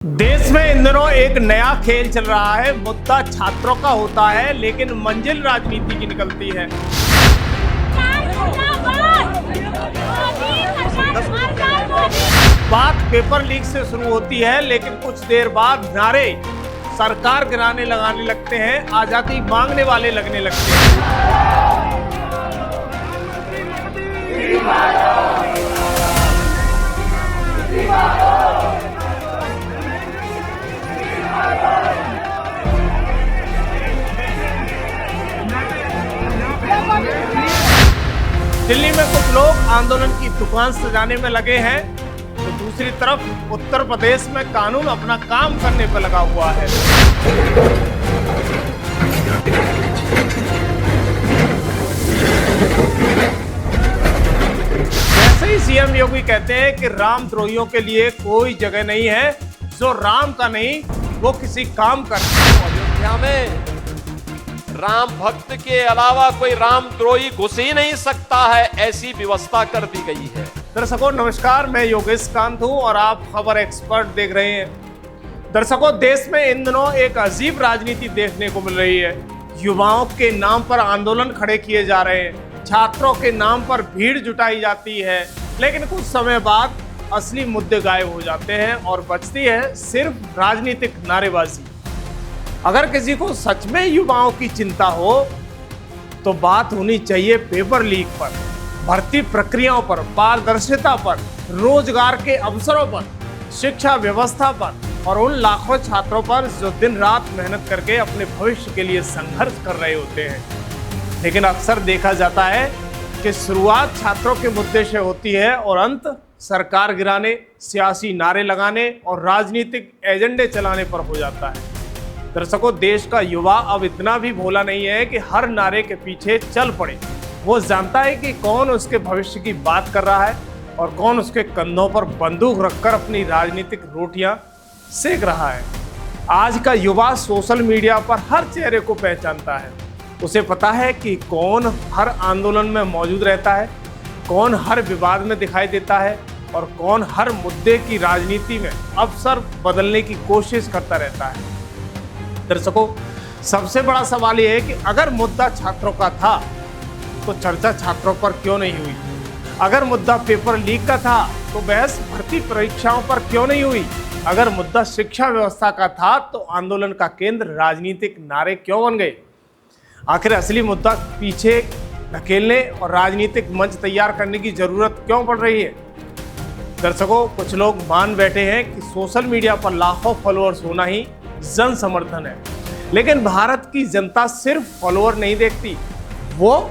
देश में इन दिनों एक नया खेल चल रहा है। मुद्दा छात्रों का होता है, लेकिन मंजिल राजनीति की निकलती है। बात पेपर लीक से शुरू होती है, लेकिन कुछ देर बाद नारे सरकार गिराने लगाने लगते हैं, आजादी मांगने वाले लगने लगते हैं। दिल्ली में कुछ लोग आंदोलन की दुकान सजाने में लगे हैं, तो दूसरी तरफ उत्तर प्रदेश में कानून अपना काम करने पर लगा हुआ है। जैसे ही सीएम योगी कहते हैं कि रामद्रोहियों के लिए कोई जगह नहीं है, जो राम का नहीं वो किसी काम का नहीं। अयोध्या में राम भक्त के अलावा कोई रामद्रोही घुस ही नहीं सकता है, ऐसी व्यवस्था कर दी गई है। दर्शकों नमस्कार, मैं योगेश कांत हूं और आप खबर एक्सपर्ट देख रहे हैं। दर्शकों, देश में इन दिनों एक अजीब राजनीति देखने को मिल रही है। युवाओं के नाम पर आंदोलन खड़े किए जा रहे हैं, छात्रों के नाम पर भीड़ जुटाई जाती है, लेकिन कुछ समय बाद असली मुद्दे गायब हो जाते हैं और बचती है सिर्फ राजनीतिक नारेबाजी। अगर किसी को सच में युवाओं की चिंता हो तो बात होनी चाहिए पेपर लीक पर, भर्ती प्रक्रियाओं पर, पारदर्शिता पर, रोजगार के अवसरों पर, शिक्षा व्यवस्था पर और उन लाखों छात्रों पर जो दिन रात मेहनत करके अपने भविष्य के लिए संघर्ष कर रहे होते हैं। लेकिन अक्सर देखा जाता है कि शुरुआत छात्रों के मुद्दे से होती है और अंत सरकार गिराने, सियासी नारे लगाने और राजनीतिक एजेंडे चलाने पर हो जाता है। दर्शकों, देश का युवा अब इतना भी भोला नहीं है कि हर नारे के पीछे चल पड़े। वो जानता है कि कौन उसके भविष्य की बात कर रहा है और कौन उसके कंधों पर बंदूक रखकर अपनी राजनीतिक रोटियां सेक रहा है। आज का युवा सोशल मीडिया पर हर चेहरे को पहचानता है। उसे पता है कि कौन हर आंदोलन में मौजूद रहता है, कौन हर विवाद में दिखाई देता है और कौन हर मुद्दे की राजनीति में अवसर बदलने की कोशिश करता रहता है। दर्शकों, सबसे बड़ा सवाल यह है कि अगर मुद्दा छात्रों का था तो चर्चा छात्रों पर क्यों नहीं हुई? अगर मुद्दा पेपर लीक का था तो बहस भर्ती परीक्षाओं पर क्यों नहीं हुई? अगर मुद्दा शिक्षा व्यवस्था का था तो आंदोलन का केंद्र राजनीतिक नारे क्यों बन गए? आखिर असली मुद्दा पीछे धकेलने और राजनीतिक मंच तैयार करने की जरूरत क्यों पड़ रही है? दर्शकों, कुछ लोग मान बैठे हैं कि सोशल मीडिया पर लाखों फॉलोअर्स होना ही जन समर्थन है, लेकिन भारत की जनता सिर्फ फॉलोअर नहीं देखती, वो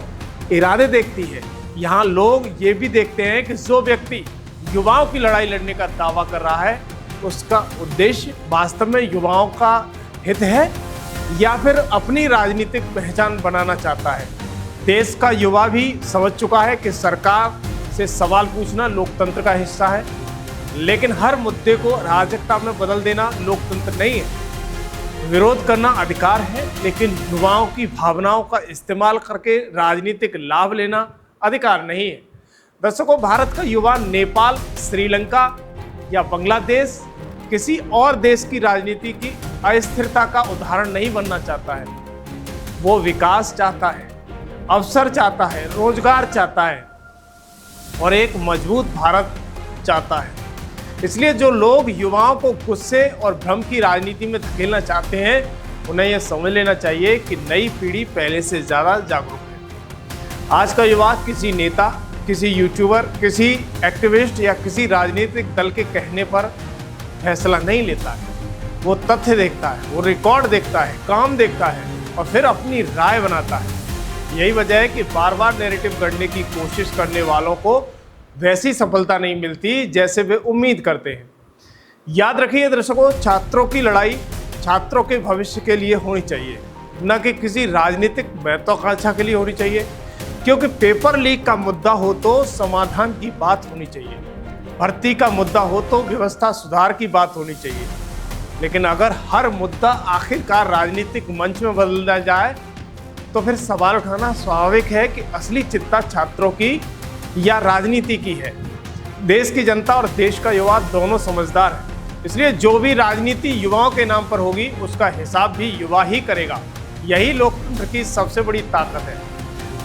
इरादे देखती है। यहाँ लोग ये भी देखते हैं कि जो व्यक्ति युवाओं की लड़ाई लड़ने का दावा कर रहा है, उसका उद्देश्य वास्तव में युवाओं का हित है या फिर अपनी राजनीतिक पहचान बनाना चाहता है। देश का युवा भी समझ चुका है कि सरकार से सवाल पूछना लोकतंत्र का हिस्सा है, लेकिन हर मुद्दे को अराजकता में बदल देना लोकतंत्र नहीं है। विरोध करना अधिकार है, लेकिन युवाओं की भावनाओं का इस्तेमाल करके राजनीतिक लाभ लेना अधिकार नहीं है। दर्शकों, भारत का युवा नेपाल, श्रीलंका या बांग्लादेश किसी और देश की राजनीति की अस्थिरता का उदाहरण नहीं बनना चाहता है। वो विकास चाहता है, अवसर चाहता है, रोजगार चाहता है और एक मजबूत भारत चाहता है। इसलिए जो लोग युवाओं को गुस्से और भ्रम की राजनीति में धकेलना चाहते हैं, उन्हें यह समझ लेना चाहिए कि नई पीढ़ी पहले से ज़्यादा जागरूक है। आज का युवा किसी नेता, किसी यूट्यूबर, किसी एक्टिविस्ट या किसी राजनीतिक दल के कहने पर फैसला नहीं लेता है। वो तथ्य देखता है, वो रिकॉर्ड देखता है, काम देखता है और फिर अपनी राय बनाता है। यही वजह है कि बार बार नैरेटिव गढ़ने की कोशिश करने वालों को वैसी सफलता नहीं मिलती जैसे वे उम्मीद करते हैं। याद रखिए दर्शकों, छात्रों की लड़ाई छात्रों के भविष्य के लिए होनी चाहिए, न कि किसी राजनीतिक महत्वाकांक्षा के लिए होनी चाहिए। क्योंकि पेपर लीक का मुद्दा हो तो समाधान की बात होनी चाहिए, भर्ती का मुद्दा हो तो व्यवस्था सुधार की बात होनी चाहिए। लेकिन अगर हर मुद्दा आखिरकार राजनीतिक मंच में बदल जाए तो फिर सवाल उठाना स्वाभाविक है कि असली चिंता छात्रों की या राजनीति की है। देश की जनता और देश का युवा दोनों समझदार है। इसलिए जो भी राजनीति युवाओं के नाम पर होगी उसका हिसाब भी युवा ही करेगा। यही लोकतंत्र की सबसे बड़ी ताकत है।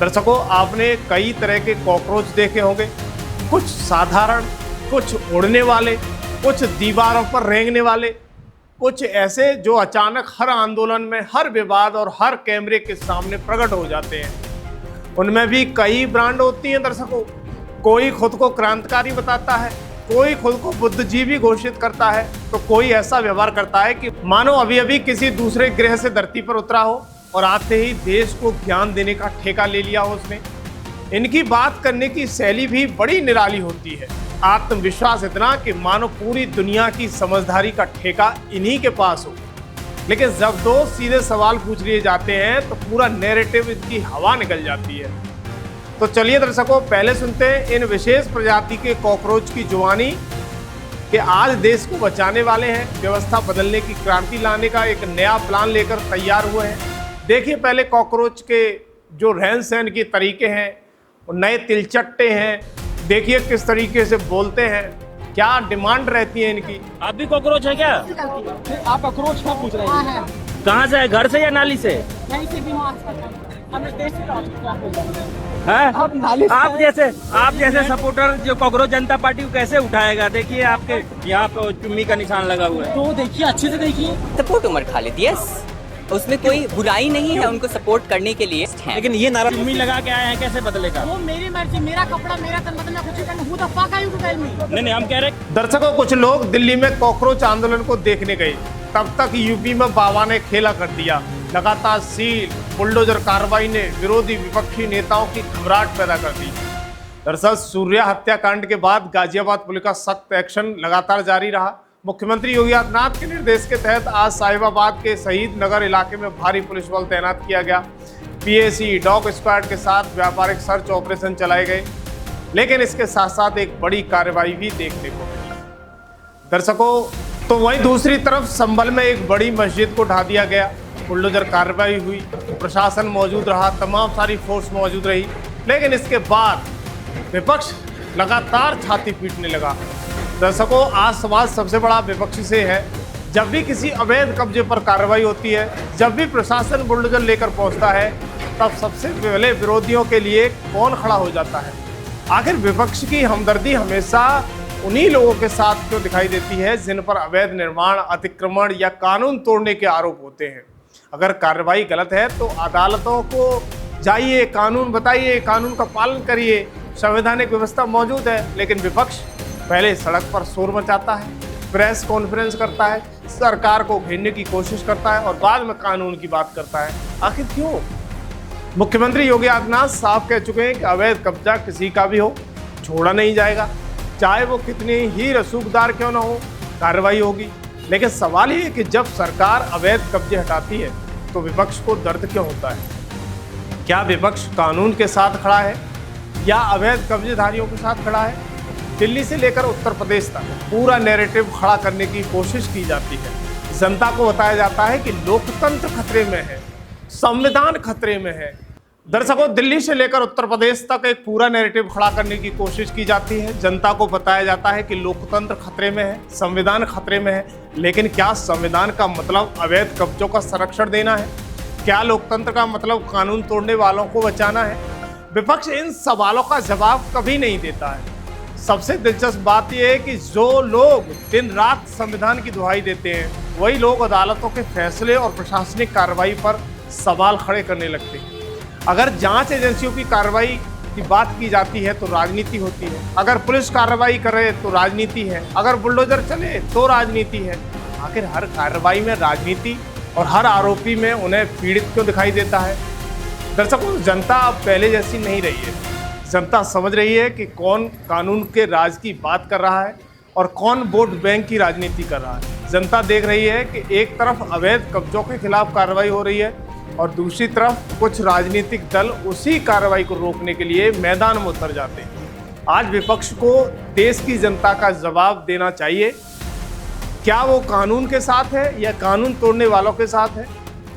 दर्शकों, आपने कई तरह के कॉकरोच देखे होंगे, कुछ साधारण, कुछ उड़ने वाले, कुछ दीवारों पर रेंगने वाले, कुछ ऐसे जो अचानक हर आंदोलन में, हर विवाद और हर कैमरे के सामने प्रकट हो जाते हैं। उनमें भी कई ब्रांड होती हैं दर्शकों। कोई खुद को क्रांतिकारी बताता है, कोई खुद को बुद्धिजीवी घोषित करता है, तो कोई ऐसा व्यवहार करता है कि मानो अभी अभी किसी दूसरे ग्रह से धरती पर उतरा हो और आते ही देश को ज्ञान देने का ठेका ले लिया हो उसने। इनकी बात करने की शैली भी बड़ी निराली होती है। आत्मविश्वास इतना कि मानो पूरी दुनिया की समझदारी का ठेका इन्हीं के पास हो। लेकिन जब दो सीधे सवाल पूछ लिए जाते हैं तो पूरा नैरेटिव इनकी हवा निकल जाती है। तो चलिए दर्शकों, पहले सुनते हैं इन विशेष प्रजाति के कॉकरोच की जुबानी कि आज देश को बचाने वाले हैं, व्यवस्था बदलने की क्रांति लाने का एक नया प्लान लेकर तैयार हुए हैं। देखिए पहले कॉकरोच के जो रहन सहन के तरीके हैं, वो नए तिलचट्टे हैं। देखिए किस तरीके से बोलते हैं, क्या डिमांड रहती है इनकी। आप भी कॉकरोच है क्या? आप अखरोच क्या पूछ रहे हैं? कहाँ से है, घर से या नाली से? यहीं से बीमार हमने देश से हैं? आप नाली से आप जैसे सपोर्टर जो कांग्रेस जनता पार्टी को कैसे उठाएगा? देखिए आपके यहाँ पे चुम्मी का निशान लगा हुआ है। तो देखिए, अच्छे से देखिए। सपोर्ट उमर खालिद, यस, उसमें कोई बुराई नहीं है उनको सपोर्ट करने के लिए है। लेकिन ये नारा चुम्मी लगा के आए हैं, कैसे बदलेगा? वो मेरी मर्जी, मेरा कपड़ा, मेरा तन, मतलब मैं कुछ करना। हूँ तो फाका यू टेल मी। नहीं, हम कह रहे दर्शकों, कुछ लोग दिल्ली में कॉकरोच आंदोलन को देखने गए, तब तक यूपी में बाबा ने खेला कर दिया। लगातार सील बुलडोजर कार्रवाई ने विरोधी विपक्षी नेताओं की घबराहट पैदा कर दी। दरअसल सूर्या हत्याकांड के बाद गाजियाबाद पुलिस का सख्त एक्शन लगातार जारी रहा। मुख्यमंत्री योगी आदित्यनाथ के निर्देश के तहत आज साहिबाबाद के शहीद नगर इलाके में भारी पुलिस बल तैनात किया गया। पीएसी डॉग स्क्वाड के साथ व्यापारिक सर्च ऑपरेशन चलाए गए, लेकिन इसके साथ साथ एक बड़ी कार्रवाई भी देखने को मिली। दर्शकों, तो वहीं दूसरी तरफ संभल में एक बड़ी मस्जिद को ढा दिया गया। बुलडोजर कार्रवाई हुई, प्रशासन मौजूद रहा, तमाम सारी फोर्स मौजूद रही, लेकिन इसके बाद विपक्ष लगातार छाती पीटने लगा। दर्शकों, आज समाज सबसे बड़ा विपक्षी से है। जब भी किसी अवैध कब्जे पर कार्रवाई होती है, जब भी प्रशासन बुलडोजर लेकर पहुंचता है, तब सबसे पहले विरोधियों के लिए कौन खड़ा हो जाता है? आखिर विपक्ष की हमदर्दी हमेशा उन्हीं लोगों के साथ क्यों दिखाई देती है जिन पर अवैध निर्माण, अतिक्रमण या कानून तोड़ने के आरोप होते हैं? अगर कार्रवाई गलत है तो अदालतों को जाइए, कानून बताइए, कानून का पालन करिए, संवैधानिक व्यवस्था मौजूद है। लेकिन विपक्ष पहले सड़क पर शोर मचाता है, प्रेस कॉन्फ्रेंस करता है, सरकार को घेरने की कोशिश करता है और बाद में कानून की बात करता है। आखिर क्यों? मुख्यमंत्री योगी आदित्यनाथ साफ कह चुके हैं कि अवैध कब्जा किसी का भी हो, छोड़ा नहीं जाएगा, चाहे वो कितने ही रसूखदार क्यों ना हो, कार्रवाई होगी। लेकिन सवाल ये है कि जब सरकार अवैध कब्जे हटाती है तो विपक्ष को दर्द क्यों होता है? क्या विपक्ष कानून के साथ खड़ा है या अवैध कब्जेधारियों के साथ खड़ा है? दिल्ली से लेकर उत्तर प्रदेश तक पूरा नैरेटिव खड़ा करने की कोशिश की जाती है। जनता को बताया जाता है कि लोकतंत्र खतरे में है, संविधान खतरे में है। दर्शकों, दिल्ली से लेकर उत्तर प्रदेश तक एक पूरा नैरेटिव खड़ा करने की कोशिश की जाती है। जनता को बताया जाता है कि लोकतंत्र खतरे में है, संविधान खतरे में है। लेकिन क्या संविधान का मतलब अवैध कब्जों का संरक्षण देना है? क्या लोकतंत्र का मतलब कानून तोड़ने वालों को बचाना है? विपक्ष इन सवालों का जवाब कभी नहीं देता है। सबसे दिलचस्प बात यह है कि जो लोग दिन रात संविधान की दुहाई देते हैं, वही लोग अदालतों के फैसले और प्रशासनिक कार्रवाई पर सवाल खड़े करने लगते हैं। अगर जांच एजेंसियों की कार्रवाई की बात की जाती है तो राजनीति होती है, अगर पुलिस कार्रवाई करे तो राजनीति है, अगर बुलडोजर चले तो राजनीति है। आखिर हर कार्रवाई में राजनीति और हर आरोपी में उन्हें पीड़ित क्यों दिखाई देता है? दर्शकों, जनता अब पहले जैसी नहीं रही है। जनता समझ रही है कि कौन कानून के राज की बात कर रहा है और कौन वोट बैंक की राजनीति कर रहा है। जनता देख रही है कि एक तरफ अवैध कब्जों के खिलाफ कार्रवाई हो रही है और दूसरी तरफ कुछ राजनीतिक दल उसी कार्रवाई को रोकने के लिए मैदान में उतर जाते हैं। आज विपक्ष को देश की जनता का जवाब देना चाहिए। क्या वो कानून के साथ है या कानून तोड़ने वालों के साथ है?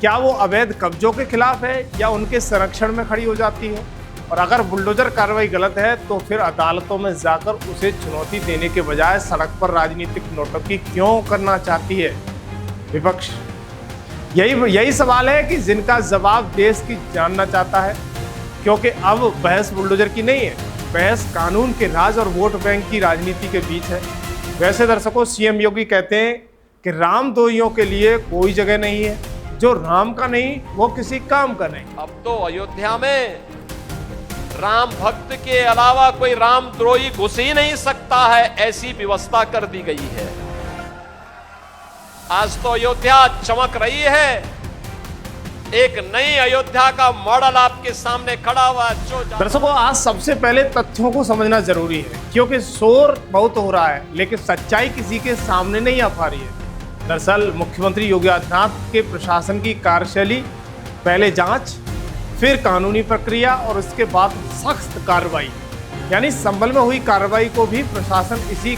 क्या वो अवैध कब्जों के खिलाफ है या उनके संरक्षण में खड़ी हो जाती है? और अगर बुलडोजर कार्रवाई गलत है तो फिर अदालतों में जाकर उसे चुनौती देने के बजाय सड़क पर राजनीतिक नोटंकी क्यों करना चाहती है विपक्ष? यही सवाल है कि जिनका जवाब देश की जानना चाहता है, क्योंकि अब बहस बुलडोजर की नहीं है, बहस कानून के राज और वोट बैंक की राजनीति के बीच है। वैसे दर्शकों, सीएम योगी कहते हैं कि रामद्रोहियों के लिए कोई जगह नहीं है, जो राम का नहीं वो किसी काम का नहीं। अब तो अयोध्या में राम भक्त के अलावा कोई रामद्रोही घुस ही नहीं सकता है, ऐसी व्यवस्था कर दी गई है। आज तो अयोध्या चमक रही है, एक नई अयोध्या का मॉडल आपके सामने खड़ा हुआ। जो दर्शकों, आज सबसे पहले तथ्यों को समझना जरूरी है, क्योंकि शोर बहुत हो रहा है लेकिन सच्चाई किसी के सामने नहीं आ पा रही है। दरअसल मुख्यमंत्री योगी आदित्यनाथ के प्रशासन की कार्यशैली पहले जांच, फिर कानूनी प्रक्रिया और उसके बाद सख्त कार्रवाई, यानी संभल में हुई कार्रवाई को भी प्रशासन इसी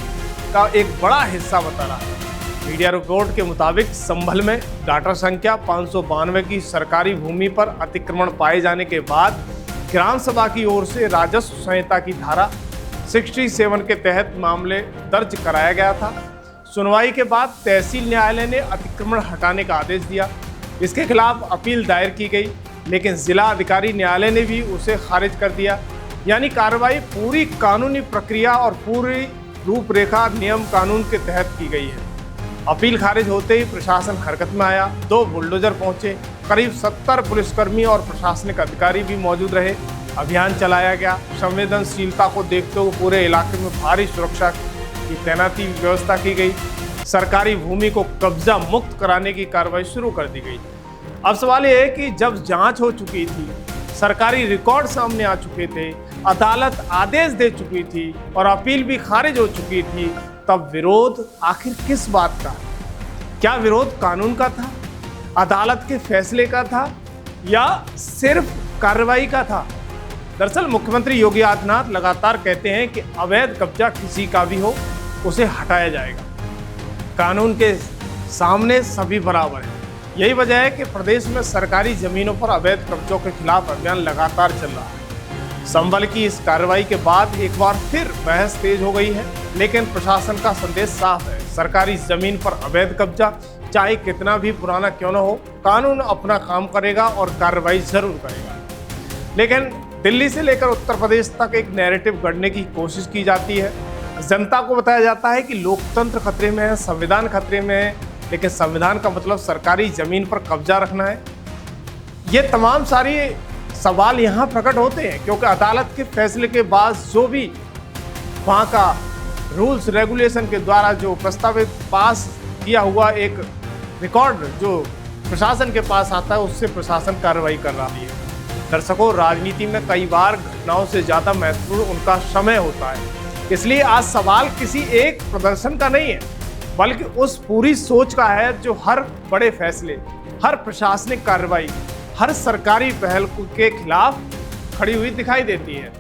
का एक बड़ा हिस्सा बता रहा है। मीडिया रिपोर्ट के मुताबिक संभल में डाटा संख्या 592 की सरकारी भूमि पर अतिक्रमण पाए जाने के बाद ग्राम सभा की ओर से राजस्व संहिता की धारा 67 के तहत मामले दर्ज कराया गया था। सुनवाई के बाद तहसील न्यायालय ने अतिक्रमण हटाने का आदेश दिया। इसके खिलाफ अपील दायर की गई, लेकिन जिला अधिकारी न्यायालय ने भी उसे खारिज कर दिया। यानी कार्रवाई पूरी कानूनी प्रक्रिया और पूरी रूपरेखा नियम कानून के तहत की गई है। अपील खारिज होते ही प्रशासन हरकत में आया, 2 बुलडोजर पहुंचे, करीब 70 पुलिसकर्मी और प्रशासनिक अधिकारी भी मौजूद रहे। अभियान चलाया गया। संवेदनशीलता को देखते हुए पूरे इलाके में भारी सुरक्षा की तैनाती व्यवस्था की गई। सरकारी भूमि को कब्जा मुक्त कराने की कार्रवाई शुरू कर दी गई। अब सवाल यह है कि जब जांच हो चुकी थी, सरकारी रिकॉर्ड सामने आ चुके थे, अदालत आदेश दे चुकी थी और अपील भी खारिज हो चुकी थी, तब विरोध आखिर किस बात का? क्या विरोध कानून का था, अदालत के फैसले का था या सिर्फ कार्रवाई का था? दरअसल मुख्यमंत्री योगी आदित्यनाथ लगातार कहते हैं कि अवैध कब्जा किसी का भी हो, उसे हटाया जाएगा। कानून के सामने सभी बराबर हैं। यही वजह है कि प्रदेश में सरकारी जमीनों पर अवैध कब्जों के खिलाफ अभियान लगातार चल रहा है। संभल की इस कार्रवाई के बाद एक बार फिर बहस तेज हो गई है, लेकिन प्रशासन का संदेश साफ है। सरकारी जमीन पर अवैध कब्जा चाहे कितना भी पुराना क्यों न हो, कानून अपना काम करेगा और कार्रवाई जरूर करेगा। लेकिन दिल्ली से लेकर उत्तर प्रदेश तक एक नैरेटिव गढ़ने की कोशिश की जाती है। जनता को बताया जाता है कि लोकतंत्र खतरे में है, संविधान खतरे में है, लेकिन संविधान का मतलब सरकारी जमीन पर कब्जा रखना है। ये तमाम सारी सवाल यहाँ प्रकट होते हैं क्योंकि अदालत के फैसले के बाद जो भी वहाँ का रूल्स रेगुलेशन के द्वारा जो प्रस्तावित पास किया हुआ एक रिकॉर्ड जो प्रशासन के पास आता है, उससे प्रशासन कार्रवाई कर रहा है। दर्शकों, राजनीति में कई बार घटनाओं से ज़्यादा महत्वपूर्ण उनका समय होता है। इसलिए आज सवाल किसी एक प्रदर्शन का नहीं है, बल्कि उस पूरी सोच का है जो हर बड़े फैसले, हर प्रशासनिक कार्रवाई, हर सरकारी पहल के खिलाफ खड़ी हुई दिखाई देती है।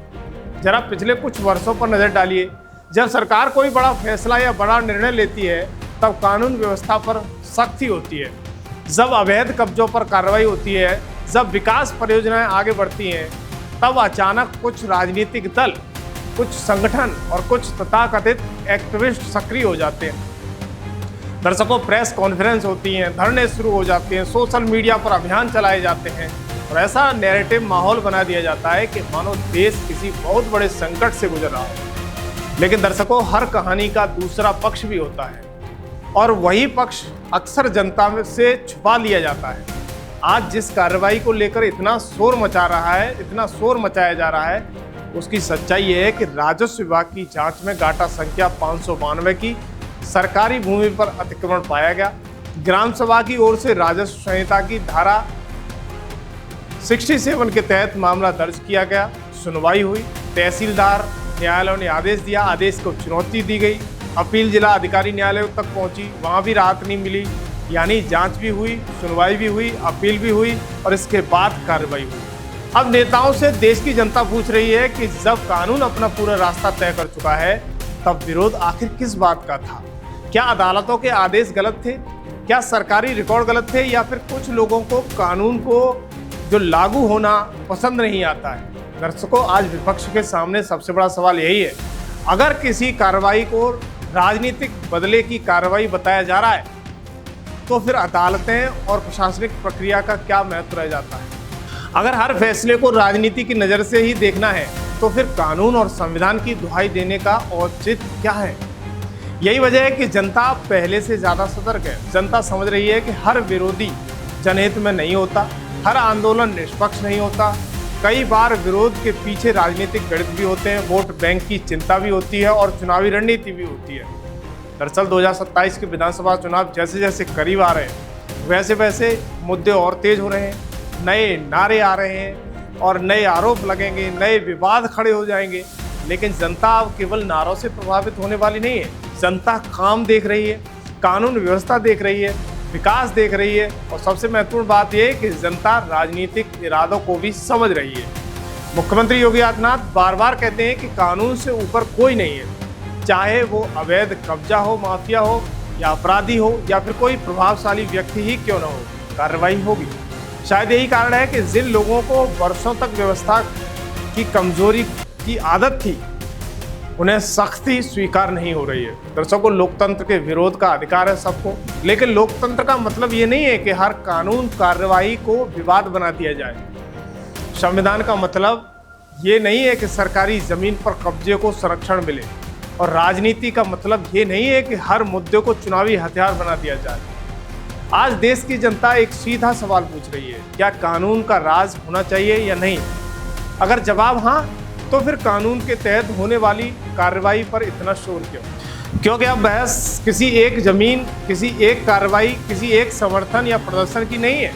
जरा पिछले कुछ वर्षों पर नजर डालिए। जब सरकार कोई बड़ा फैसला या बड़ा निर्णय लेती है, तब कानून व्यवस्था पर सख्ती होती है। जब अवैध कब्जों पर कार्रवाई होती है, जब विकास परियोजनाएं आगे बढ़ती हैं, तब अचानक कुछ राजनीतिक दल, कुछ संगठन और कुछ तथाकथित एक्टिविस्ट सक्रिय हो जाते हैं। दर्शकों, प्रेस कॉन्फ्रेंस होती हैं, धरने शुरू हो जाते हैं, सोशल मीडिया पर अभियान चलाए जाते हैं और ऐसा नैरेटिव माहौल बना दिया जाता है कि मानो देश किसी बहुत बड़े संकट से गुजर रहा हो। लेकिन दर्शकों, हर कहानी का दूसरा पक्ष भी होता है और वही पक्ष अक्सर जनता में से छुपा लिया जाता है। आज जिस कार्रवाई को लेकर इतना शोर मचा रहा है, इतना शोर मचाया जा रहा है, उसकी सच्चाई ये है कि राजस्व विभाग की जांच में डाटा संख्या 592 की सरकारी भूमि पर अतिक्रमण पाया गया। ग्राम सभा की ओर से राजस्व संहिता की धारा 67 के तहत मामला दर्ज किया गया। सुनवाई हुई, तहसीलदार न्यायालय ने आदेश दिया, आदेश को चुनौती दी गई। अपील जिला अधिकारी न्यायालय तक पहुंची, वहां भी राहत नहीं मिली। यानी जांच भी हुई, सुनवाई भी हुई, अपील भी हुई और इसके बाद कार्रवाई हुई। अब नेताओं से देश की जनता पूछ रही है कि जब कानून अपना पूरा रास्ता तय कर चुका है, तब विरोध आखिर किस बात का था? क्या अदालतों के आदेश गलत थे? क्या सरकारी रिकॉर्ड गलत थे? या फिर कुछ लोगों को कानून को जो लागू होना पसंद नहीं आता है? दर्शकों, आज विपक्ष के सामने सबसे बड़ा सवाल यही है, अगर किसी कार्रवाई को राजनीतिक बदले की कार्रवाई बताया जा रहा है तो फिर अदालतें और प्रशासनिक प्रक्रिया का क्या महत्व रह जाता है। अगर हर फैसले को राजनीति की नज़र से ही देखना है तो फिर कानून और संविधान की दुहाई देने का औचित्य क्या है। यही वजह है कि जनता पहले से ज़्यादा सतर्क है। जनता समझ रही है कि हर विरोधी जनहित में नहीं होता, हर आंदोलन निष्पक्ष नहीं होता, कई बार विरोध के पीछे राजनीतिक गणित भी होते हैं, वोट बैंक की चिंता भी होती है और चुनावी रणनीति भी होती है। दरअसल 2027 के विधानसभा चुनाव जैसे जैसे करीब आ रहे हैं वैसे वैसे मुद्दे और तेज हो रहे हैं, नए नारे आ रहे हैं और नए आरोप लगेंगे, नए विवाद खड़े हो जाएंगे। लेकिन जनता अब केवल नारों से प्रभावित होने वाली नहीं है, जनता काम देख रही है, कानून व्यवस्था देख रही है, विकास देख रही है और सबसे महत्वपूर्ण बात यह है कि जनता राजनीतिक इरादों को भी समझ रही है। मुख्यमंत्री योगी आदित्यनाथ बार बार कहते हैं कि कानून से ऊपर कोई नहीं है, चाहे वो अवैध कब्जा हो, माफिया हो या अपराधी हो या फिर कोई प्रभावशाली व्यक्ति ही क्यों न हो, कार्रवाई होगी। शायद यही कारण है कि जिन लोगों को वर्षों तक व्यवस्था की कमजोरी की आदत थी उन्हें सख्ती स्वीकार नहीं हो रही है। दर्शकों, लोकतंत्र के विरोध का अधिकार है सबको, लेकिन लोकतंत्र का मतलब ये नहीं है कि हर कानून कार्रवाई को विवाद बना दिया जाए। संविधान का मतलब ये नहीं है कि सरकारी जमीन पर कब्जे को संरक्षण मिले और राजनीति का मतलब ये नहीं है कि हर मुद्दे को चुनावी हथियार बना दिया जाए। आज देश की जनता एक सीधा सवाल पूछ रही है, क्या कानून का राज होना चाहिए या नहीं? अगर जवाब हाँ, तो फिर कानून के तहत होने वाली कार्रवाई पर इतना शोर क्यों? क्योंकि अब बहस किसी एक जमीन, किसी एक कार्रवाई, किसी एक समर्थन या प्रदर्शन की नहीं है।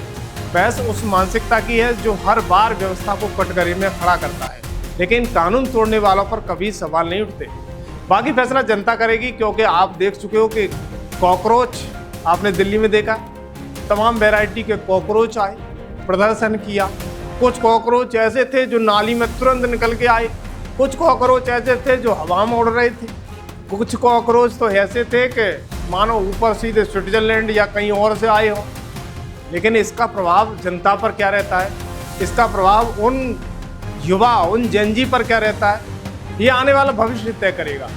बहस उस मानसिकता की है जो हर बार व्यवस्था को कटघरे में खड़ा करता है, लेकिन कानून तोड़ने वालों पर कभी सवाल नहीं उठते। बाकी फैसला जनता करेगी, क्योंकि आप देख चुके हो कि कॉकरोच आपने दिल्ली में देखा, तमाम वैरायटी के कॉकरोच आए, प्रदर्शन किया। कुछ कॉकरोच ऐसे थे जो नाली में तुरंत निकल के आए, कुछ कॉकरोच ऐसे थे जो हवा में उड़ रहे थे, कुछ कॉकरोच तो ऐसे थे कि मानो ऊपर सीधे स्विट्जरलैंड या कहीं और से आए हो। लेकिन इसका प्रभाव जनता पर क्या रहता है, इसका प्रभाव उन युवा, उन जेनजी पर क्या रहता है, ये आने वाला भविष्य तय करेगा।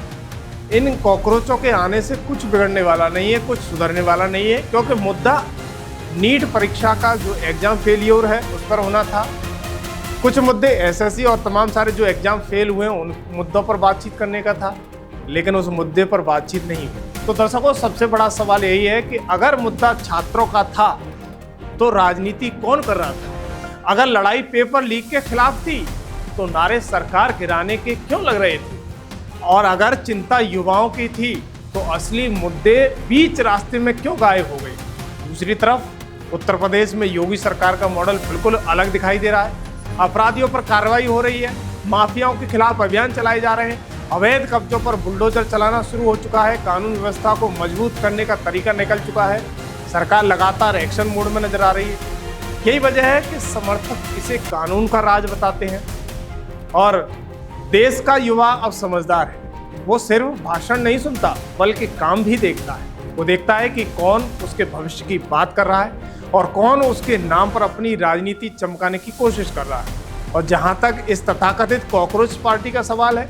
इन कॉकरोचों के आने से कुछ बिगड़ने वाला नहीं है, कुछ सुधरने वाला नहीं है, क्योंकि मुद्दा नीट परीक्षा का जो एग्जाम फेलियर है उस पर होना था। कुछ मुद्दे एसएससी और तमाम सारे जो एग्जाम फेल हुए हैं उन मुद्दों पर बातचीत करने का था, लेकिन उस मुद्दे पर बातचीत नहीं हुई। तो दर्शकों, सबसे बड़ा सवाल यही है कि अगर मुद्दा छात्रों का था तो राजनीति कौन कर रहा था? अगर लड़ाई पेपर लीक के खिलाफ थी तो नारे सरकार गिराने के क्यों लग रहे थे? और अगर चिंता युवाओं की थी तो असली मुद्दे बीच रास्ते में क्यों गायब हो गए? दूसरी तरफ उत्तर प्रदेश में योगी सरकार का मॉडल बिल्कुल अलग दिखाई दे रहा है। अपराधियों पर कार्रवाई हो रही है, माफियाओं के खिलाफ अभियान चलाए जा रहे हैं, अवैध कब्जों पर बुलडोजर चलाना शुरू हो चुका है, कानून व्यवस्था को मजबूत करने का तरीका निकल चुका है, सरकार लगातार एक्शन मोड में नजर आ रही है। यही वजह है कि समर्थक इसे कानून का राज बताते हैं और देश का युवा अब समझदार है। वो सिर्फ भाषण नहीं सुनता बल्कि काम भी देखता है। वो देखता है कि कौन उसके भविष्य की बात कर रहा है और कौन उसके नाम पर अपनी राजनीति चमकाने की कोशिश कर रहा है। और जहां तक इस तथाकथित कॉकरोच पार्टी का सवाल है,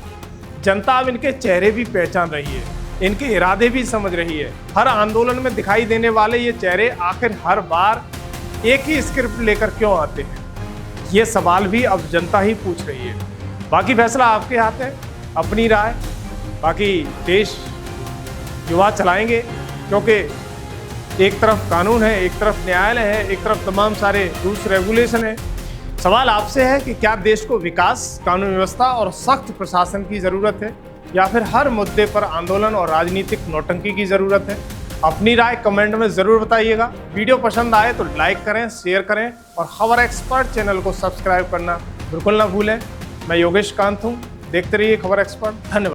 जनता अब इनके चेहरे भी पहचान रही है, इनके इरादे भी समझ रही है। हर आंदोलन में दिखाई देने वाले ये चेहरे आखिर हर बार एक ही स्क्रिप्ट लेकर क्यों आते हैं? ये सवाल भी अब जनता ही पूछ रही है। बाकी फैसला आपके हाथ है, अपनी राय। बाकी देश युवा चलाएंगे, क्योंकि एक तरफ कानून है, एक तरफ न्यायालय है, एक तरफ तमाम सारे रूल्स रेगुलेशन है। सवाल आपसे है कि क्या देश को विकास, कानून व्यवस्था और सख्त प्रशासन की ज़रूरत है या फिर हर मुद्दे पर आंदोलन और राजनीतिक नौटंकी की ज़रूरत है? अपनी राय कमेंट में ज़रूर बताइएगा। वीडियो पसंद आए तो लाइक करें, शेयर करें और खबर एक्सपर्ट चैनल को सब्सक्राइब करना बिल्कुल ना भूलें। मैं योगेश कांत हूँ, देखते रहिए खबर एक्सपर्ट। धन्यवाद।